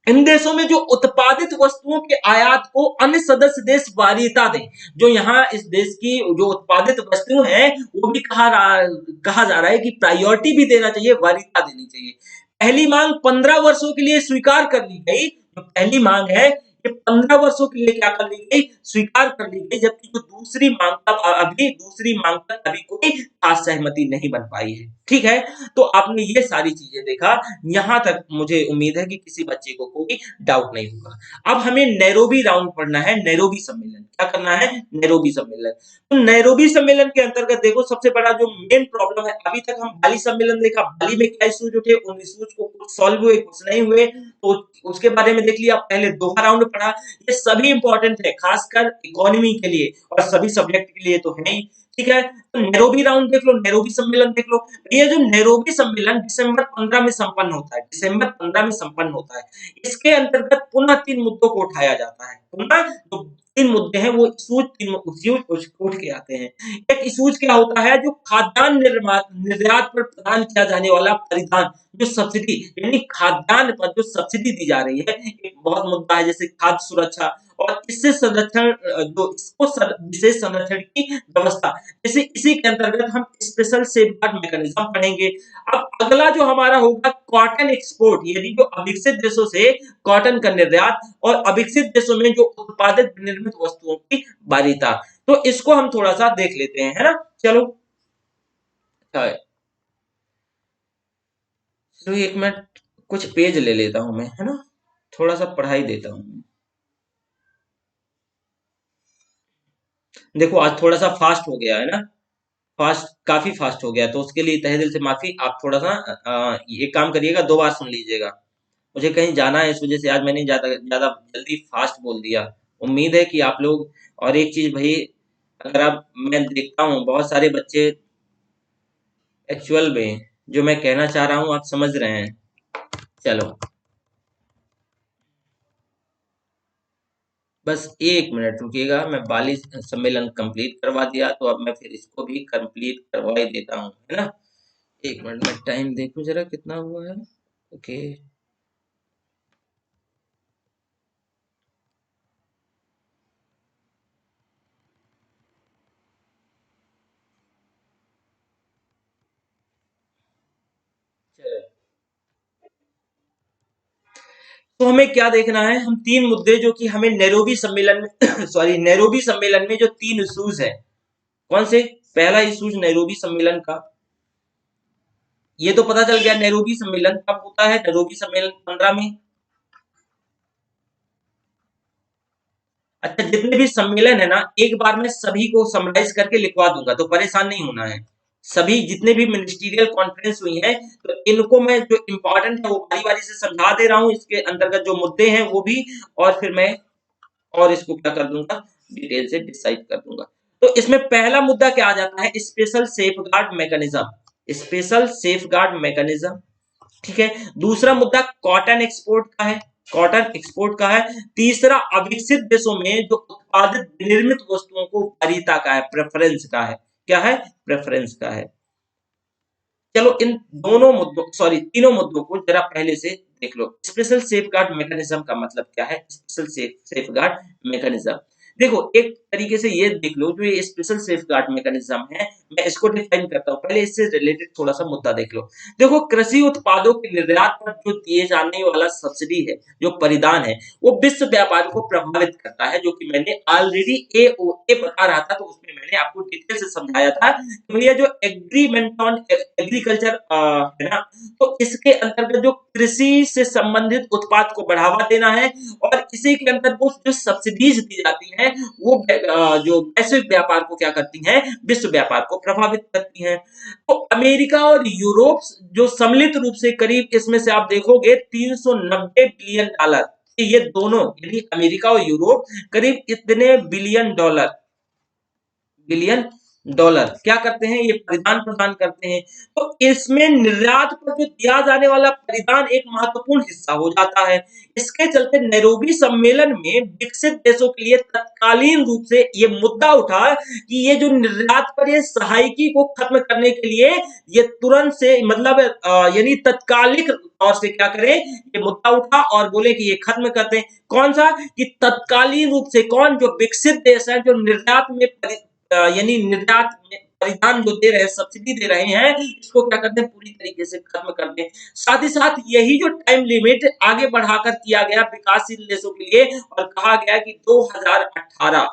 इन देशों में जो उत्पादित वस्तुओं के आयात को अन्य सदस्य देश वरीयता दें। जो यहाँ इस देश की जो उत्पादित वस्तुएं हैं वो भी कहा जा रहा है कि प्रायोरिटी भी देना चाहिए, वरीयता देनी चाहिए। पहली मांग 15 वर्षों के लिए स्वीकार कर ली गई। जो पहली मांग है ये 15 वर्षों के लिए क्या कर ली गई, स्वीकार कर ली गई, जबकि जो दूसरी मांग तक अभी कोई खास सहमति नहीं बन पाई है। ठीक है, तो आपने ये सारी चीजें देखा, यहां तक मुझे उम्मीद है कि किसी बच्चे को कोई डाउट नहीं होगा। अब हमें नैरोबी राउंड पढ़ना है, नैरोबी सम्मेलन। क्या करना है? नैरोबी सम्मेलन। तो नैरोबी सम्मेलन के अंतर्गत देखो, सबसे बड़ा जो मेन प्रॉब्लम है, अभी तक हम बाली सम्मेलन देखा, बाली में क्या इश्यूज उठे, उन इश्यूज को कुछ सॉल्व हुए, कुछ नहीं हुए, तो उसके बारे में देख लिया। पहले दोहा राउंड पढ़ा, ये सभी इंपॉर्टेंट है, खासकर इकोनॉमी के लिए और सभी सब्जेक्ट के लिए तो है ही। ठीक है, तो नैरोबी राउंड देख लो, नैरोबी सम्मेलन देख लो। ये जो नैरोबी सम्मेलन दिसंबर 15 में संपन्न होता है, दिसंबर 15 में संपन्न होता है। इसके अंतर्गत पुनः 3 मुद्दों को उठाया जाता है। पुनः जो 3 मुद्दे हैं वो इश्यूज उठ के आते हैं। एक इश्यूज क्या होता है, जो खाद्यान्न निर्यात पर प्रदान किया जाने वाला परिधान, जो सब्सिडी यानी खाद्यान्न पर जो सब्सिडी दी जा रही है, एक बहुत मुद्दा है। जैसे खाद्य सुरक्षा और इससे संरक्षण, जो इसको विशेष संरक्षण की व्यवस्था, जैसे इसी के अंतर्गत हम स्पेशल सेफगार्ड मैकेनिज्म पढ़ेंगे। अब अगला जो हमारा होगा कॉटन एक्सपोर्ट, यानी जो अविकसित देशों से कॉटन का निर्यात और अविकसित देशों में जो उत्पादित निर्मित वस्तुओं की वरीयता। तो इसको हम थोड़ा सा देख लेते हैं, है ना। चलो चलो एक मिनट, कुछ पेज ले लेता हूं मैं, है ना, थोड़ा सा पढ़ाई देता हूं। देखो आज थोड़ा सा फास्ट हो गया है ना, फास्ट, काफी फास्ट हो गया, तो उसके लिए तहे दिल से माफी। आप थोड़ा सा ये काम करिएगा, 2 बार सुन लीजिएगा। मुझे कहीं जाना है, इस वजह से आज मैंने ज्यादा ज्यादा जल्दी फास्ट बोल दिया। उम्मीद है कि आप लोग, और एक चीज भाई, अगर आप, मैं देखता हूँ बहुत सारे बच्चे एक्चुअल में जो मैं कहना चाह रहा हूँ आप समझ रहे हैं। चलो बस 1 मिनट रुकिएगा, मैं बाली सम्मेलन कंप्लीट करवा दिया, तो अब मैं फिर इसको भी कंप्लीट करवा ही देता हूँ, है ना। 1 मिनट में टाइम देखूं जरा कितना हुआ है। ओके, तो हमें क्या देखना है, हम तीन मुद्दे जो कि हमें नैरोबी सम्मेलन में सॉरी नैरोबी सम्मेलन में जो तीन इश्यूज है, कौन से, पहला इश्यूज नैरोबी सम्मेलन का, ये तो पता चल गया नैरोबी सम्मेलन कब होता है, नैरोबी सम्मेलन 15 में। अच्छा, जितने भी सम्मेलन है ना, एक बार मैं सभी को समराइज करके लिखवा दूंगा, तो परेशान नहीं होना है। सभी जितने भी मिनिस्टीरियल कॉन्फ्रेंस हुई है, तो इनको मैं जो इम्पोर्टेंट है वो बारी बारी से समझा दे रहा हूँ, इसके अंतर्गत जो मुद्दे हैं वो भी, और फिर मैं और इसको क्या कर दूंगा, डिटेल से डिसाइड कर दूंगा। तो इसमें पहला मुद्दा क्या आ जाता है, special safeguard mechanism, special safeguard mechanism, ठीक है। दूसरा मुद्दा कॉटन एक्सपोर्ट का है, कॉटन एक्सपोर्ट का है। तीसरा अविकसित देशों में जो उत्पादित विनिर्मित वस्तुओं को वरीयता का है, प्रेफरेंस का है, क्या है, प्रेफरेंस का है। चलो इन दोनों मुद्दों, सॉरी तीनों मुद्दों को जरा पहले से देख लो। स्पेशल सेफगार्ड मैकेनिज्म का मतलब क्या है, स्पेशल सेफगार्ड मैकेनिज्म, देखो एक तरीके से ये देख लो, जो ये स्पेशल सेफगार्ड मैकेनिज्म है, मैं इसको डिफाइन करता हूं, पहले इससे रिलेटेड थोड़ा सा मुद्दा देख लो। देखो कृषि उत्पादों के निर्यात पर जो दिए जाने वाला सब्सिडी है, जो परिदान है, वो विश्व व्यापार को प्रभावित करता है, जो कि मैंने ऑलरेडी ए बता रहा था, तो उसमें मैंने आपको डिटेल से समझाया था कि भैया जो एग्रीमेंट ऑन एग्रीकल्चर है ना, तो इसके अंतर्गत जो कृषि से संबंधित उत्पाद को बढ़ावा देना है, और इसी के अंतर्गत जो सब्सिडीज दी जाती हैं वो जो वैश्विक व्यापार को क्या करती हैं, विश्व व्यापार को प्रभावित करती हैं। तो अमेरिका और यूरोप जो सम्मिलित रूप से करीब, इसमें से आप देखोगे 390 बिलियन डॉलर, ये दोनों यानी अमेरिका और यूरोप करीब इतने बिलियन डॉलर क्या करते हैं, ये परिधान प्रदान करते हैं। तो इसमें निर्यात पर जो दिया जाने वाला परिधान एक महत्वपूर्ण हिस्सा हो जाता है। इसके चलते नैरोबी सम्मेलन में विकसित देशों के लिए तत्कालीन रूप से ये मुद्दा उठा कि ये जो निर्यात पर ये सहायकी को खत्म करने के लिए ये तुरंत से, मतलब यानी तत्कालिक तौर से क्या करें, ये मुद्दा उठा और बोले कि ये खत्म करते हैं। कौन सा, कि तत्कालीन रूप से, कौन, जो विकसित देश है, जो निर्यात में यानी निर्यात में परिधान जो दे रहे हैं, सब्सिडी दे रहे हैं, इसको क्या करते हैं, पूरी तरीके से खत्म कर दें। साथ ही साथ यही जो टाइम लिमिट आगे बढ़ाकर किया गया विकासशील देशों के लिए, और कहा गया कि 2018,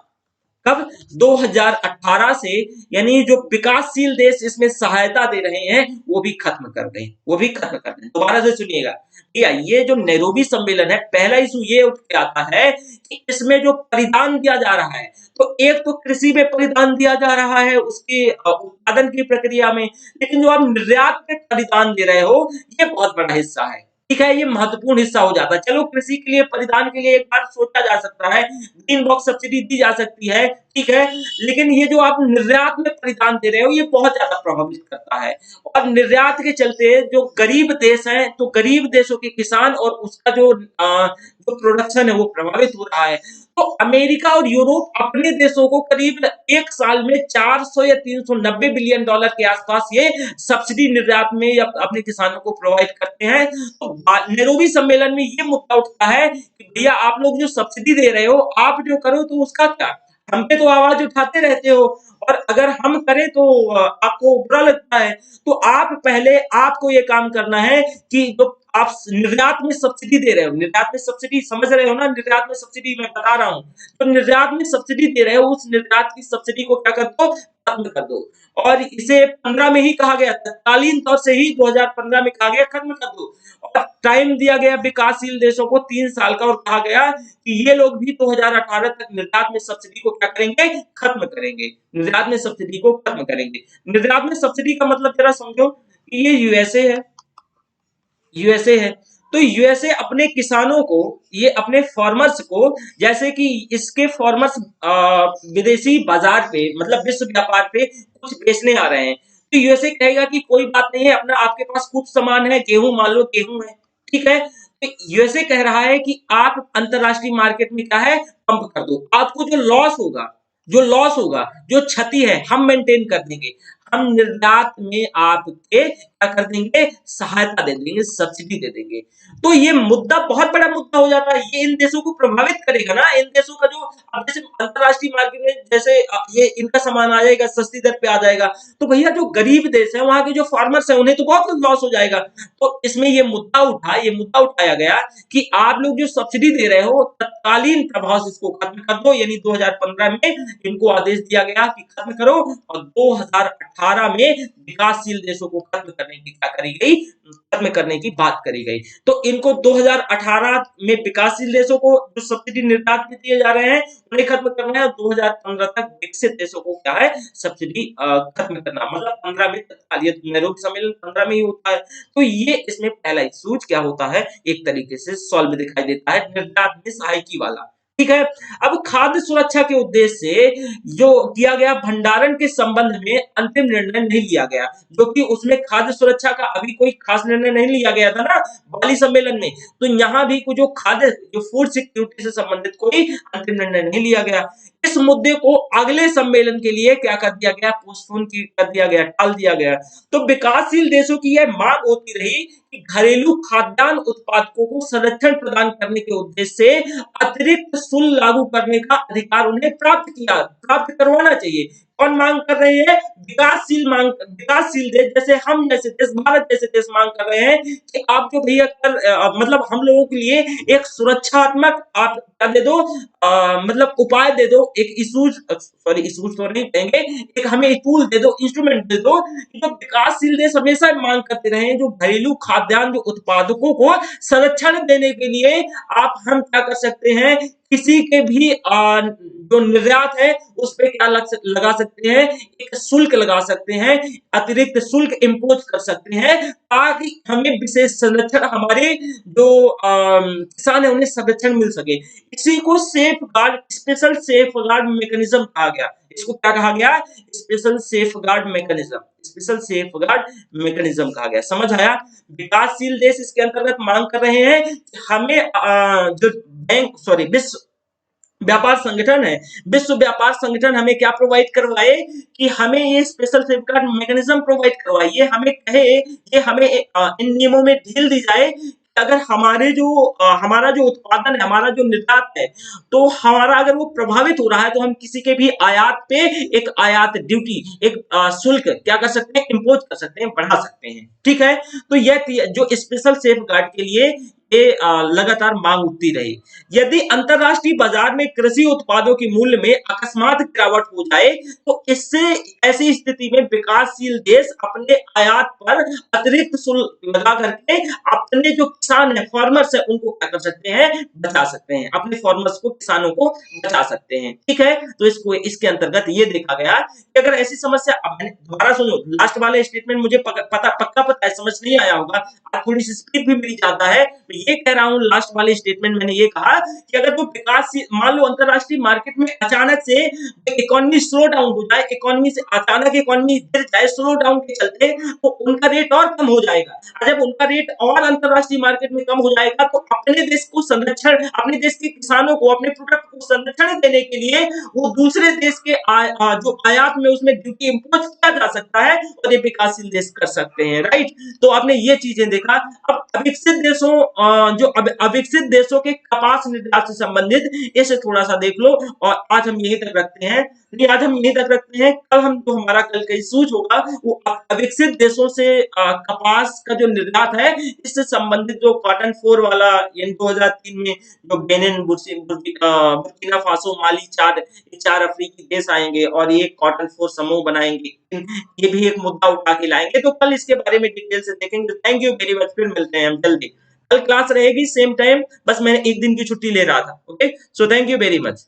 कब, 2018 से, यानी जो विकासशील देश इसमें सहायता दे रहे हैं वो भी खत्म कर दें, वो भी खत्म कर दें। दोबारा से सुनिएगा भैया, ये जो नैरोबी सम्मेलन है, पहला इशू ये उठ के आता है कि इसमें जो परिधान दिया जा रहा है, तो एक तो कृषि में परिधान दिया जा रहा है उसके उत्पादन की प्रक्रिया में, लेकिन जो आप निर्यात में परिधान दे रहे हो, ये बहुत बड़ा हिस्सा है, ठीक है, ये महत्वपूर्ण हिस्सा हो जाता है। चलो कृषि के लिए परिधान के लिए एक बार सोचा जा सकता है, ग्रीन बॉक्स सब्सिडी दी जा सकती है, ठीक है, लेकिन ये जो आप निर्यात में परिधान दे रहे हो, ये बहुत ज्यादा प्रभावित करता है। और निर्यात के चलते जो गरीब देश हैं, तो गरीब देशों के किसान और उसका जो प्रोडक्शन है वो प्रभावित हो रहा है। तो अमेरिका और यूरोप अपने देशों को करीब एक साल में 400 या 390 बिलियन डॉलर के आसपास ये सब्सिडी निर्यात में या अपने किसानों को प्रोवाइड करते हैं। तो नैरोबी सम्मेलन में ये मुद्दा उठता है कि भैया आप लोग जो सब्सिडी दे रहे हो, आप जो करो तो उसका क्या, हम पे तो आवाज उठाते रहते हो, और अगर हम करें तो आपको बुरा लगता है। तो आप पहले, आपको ये काम करना है कि जो आप निर्यात में सब्सिडी दे रहे हो, निर्यात में सब्सिडी समझ रहे हो ना, निर्यात में सब्सिडी मैं बता रहा हूं, तो निर्यात में सब्सिडी दे रहे हो, उस निर्यात की सब्सिडी को क्या कर दो, खत्म कर दो। और इसे 15 में ही कहा गया, तत्कालीन तौर से ही 2015 में कहा गया खत्म कर दो, और टाइम दिया गया विकासशील देशों को 3 साल का, और कहा गया कि ये लोग भी 2018 तक निर्यात में सब्सिडी को क्या करेंगे, खत्म करेंगे, निर्यात में सब्सिडी को खत्म करेंगे। निर्यात में सब्सिडी का मतलब जरा समझो कि ये यूएसए है, यूएसए है, तो यूएसए अपने किसानों को, ये अपने फार्मर्स को, जैसे कि इसके फार्मर्स विदेशी बाजार पे, मतलब विश्व व्यापार पे कुछ बेचने आ रहे हैं, तो यूएसए कहेगा कि कोई बात नहीं है, अपना आपके पास कुछ सामान है, गेहूं मान लो, गेहूं है, ठीक है, तो यूएसए कह रहा है कि आप अंतरराष्ट्रीय मार्केट में क्या है, पंप कर दो, आपको जो लॉस होगा, जो क्षति है, हम मेंटेन कर देंगे, हम निर्यात में आपके क्या कर देंगे, सहायता दे देंगे, सब्सिडी दे देंगे। तो ये मुद्दा बहुत बड़ा मुद्दा हो जाता है, ये इन देशों को प्रभावित करेगा ना, इन देशों का जो अब जैसे अंतरराष्ट्रीय मार्केट में जैसे ये इनका सामान आ जाएगा, सस्ती दर पे आ जाएगा, तो भैया जो गरीब देश है वहां के जो फार्मर्स है उन्हें तो बहुत लॉस हो जाएगा। तो इसमें ये मुद्दा उठाया गया कि आप लोग जो सब्सिडी दे रहे हो तत्कालीन प्रभाव से इसको खत्म कर दो, यानी 2015 में इनको आदेश दिया गया कि खत्म करो, और 2018 में विकासशील देशों को खत्म करने की क्या करी गई, खत्म करने की बात करी गई। तो इनको 2018 में विकासशील देशों को जो सब्सिडी निर्यात में दिए जा रहे हैं उन्हें खत्म करना है, 2015 तक विकसित देशों को क्या है, सब्सिडी खत्म करना, मतलब 15 में तत्काल, ये नैरोबी सम्मेलन 15 में ही होता है। तो ये इसमें पहला इशू क्या होता है, एक तरीके से सॉल्व दिखाई देता है, निर्यात में सहायकी वाला। ठीक है। अब खाद्य सुरक्षा के उद्देश्य से जो किया गया भंडारण के संबंध में अंतिम निर्णय नहीं लिया गया, जो कि उसमें खाद्य सुरक्षा का अभी कोई खास निर्णय नहीं लिया गया था ना बाली सम्मेलन में, तो यहाँ भी जो खाद्य जो फूड सिक्योरिटी से संबंधित कोई अंतिम निर्णय नहीं लिया गया। इस मुद्दे को अगले सम्मेलन के लिए क्या कर दिया गया, पोस्टपोन कर दिया गया, टाल दिया गया। तो विकासशील देशों की यह मांग होती रही कि घरेलू खाद्यान्न उत्पादकों को संरक्षण प्रदान करने के उद्देश्य से अतिरिक्त शुल्क लागू करने का अधिकार उन्हें प्राप्त करवाना चाहिए। कौन मांग कर रहे हैं, विकासशील देश जैसे हम जैसे देश, भारत जैसे देश मांग कर रहे हैं कि आप जो भैया मतलब हम लोगों के लिए एक सुरक्षात्मक आप क्या दे दो, मतलब उपाय दे दो, एक इशूज तो नहीं कहेंगे, एक हमें टूल दे दो, इंस्ट्रूमेंट दे दो, जो विकासशील देश हमेशा मांग करते रहे, जो घरेलू खाद्यान्न जो उत्पादकों को संरक्षण देने के लिए आप हम क्या कर सकते हैं, किसी के भी जो निर्यात है उस पे क्या लगा सकते हैं, एक शुल्क लगा सकते हैं, अतिरिक्त शुल्क इम्पोज कर सकते हैं, ताकि हमें विशेष संरक्षण, हमारे जो किसान है उन्हें संरक्षण मिल सके। इसी को safe guard, special safe guard mechanism कहा गया। इसको क्या कहा गया, special safe guard mechanism, special safe guard mechanism कहा गया। समझ आया। विकासशील देश इसके अंतर्गत मांग कर रहे हैं कि हमें जो विश्व व्यापार संगठन है, विश्व व्यापार संगठन हमें क्या प्रोवाइड करवाए, कि हमें ये स्पेशल सेफगार्ड मैकेनिज्म प्रोवाइड करवाए, ये हमें कहे, ये हमें इन नियमों में ढील दी जाए, अगर हमारा जो उत्पादन है, हमारा जो निर्यात है, तो हमारा अगर वो प्रभावित हो रहा है, तो हम किसी के भी आयात पे एक आयात ड्यूटी, एक शुल्क क्या कर सकते हैं, इम्पोज कर सकते हैं, बढ़ा सकते हैं। ठीक है। तो यह जो स्पेशल सेफ गार्ड के लिए ये लगातार मांग उठती रही। यदि अंतरराष्ट्रीय बाजार में कृषि उत्पादों के मूल्य में अकस्मात गिरावट हो जाए, तो इससे ऐसी स्थिति में विकासशील देश अपने आयात पर अतिरिक्त शुल्क लगा करके अपने जो किसान है, फार्मर्स है, उनको क्या कर सकते हैं, बचा सकते हैं, अपने फार्मर्स को, किसानों को बचा सकते हैं। ठीक है। तो इसके अंतर्गत ये देखा गया कि अगर ऐसी समस्या, अब मैंने दोबारा सुनो, लास्ट वाले स्टेटमेंट मुझे पक्का पता है, समझ नहीं आया होगा, आज थोड़ी सी स्पीड भी मेरी ज्यादा है, ये कह रहा हूं, लास्ट वाले स्टेटमेंट मैंने ये कहा कि अगर वो विकास, मान लो अंतरराष्ट्रीय मार्केट में अचानक से इकोनॉमी स्लो डाउन हो जाए, इकोनॉमी से अचानक इकोनॉमी गिर जाए स्लो डाउन के चलते, तो उनका रेट और कम हो जाएगा। जब उनका रेट और अंतरराष्ट्रीय मार्केट में कम हो जाएगा, तो अपने देश को संरक्षण, अपने देश के किसानों को, अपने प्रोडक्ट को संरक्षण देने के लिए वो दूसरे देश के जो आयात में उसमें ड्यूटी इंपोज किया जा सकता है, और ये विकासशील देश कर सकते हैं। राइट। तो आपने ये चीजें देखा। अब अविकसित देशों जो अविकसित देशों के कपास निर्यात से संबंधित इसे थोड़ा सा देख लो, और आज हम यहीं तक रखते हैं। कल हम जो हमारा कल का इशूज होगा वो अविकसित देशों से कपास का जो निर्यात है इससे संबंधित, जो कॉटन 4 वाला, यानी 2003 में जो बेनिन, बुर्किना फासो, माली, चार अफ्रीकी देश आएंगे और ये कॉटन 4 समूह बनाएंगे, ये भी एक मुद्दा उठा के लाएंगे। तो कल इसके बारे में डिटेल से देखेंगे। थैंक यू वेरी मच, फिर मिलते हैं हम जल्दी। कल क्लास रहेगी सेम टाइम, बस मैंने एक दिन की छुट्टी ले रहा था। Okay, so thank you very much.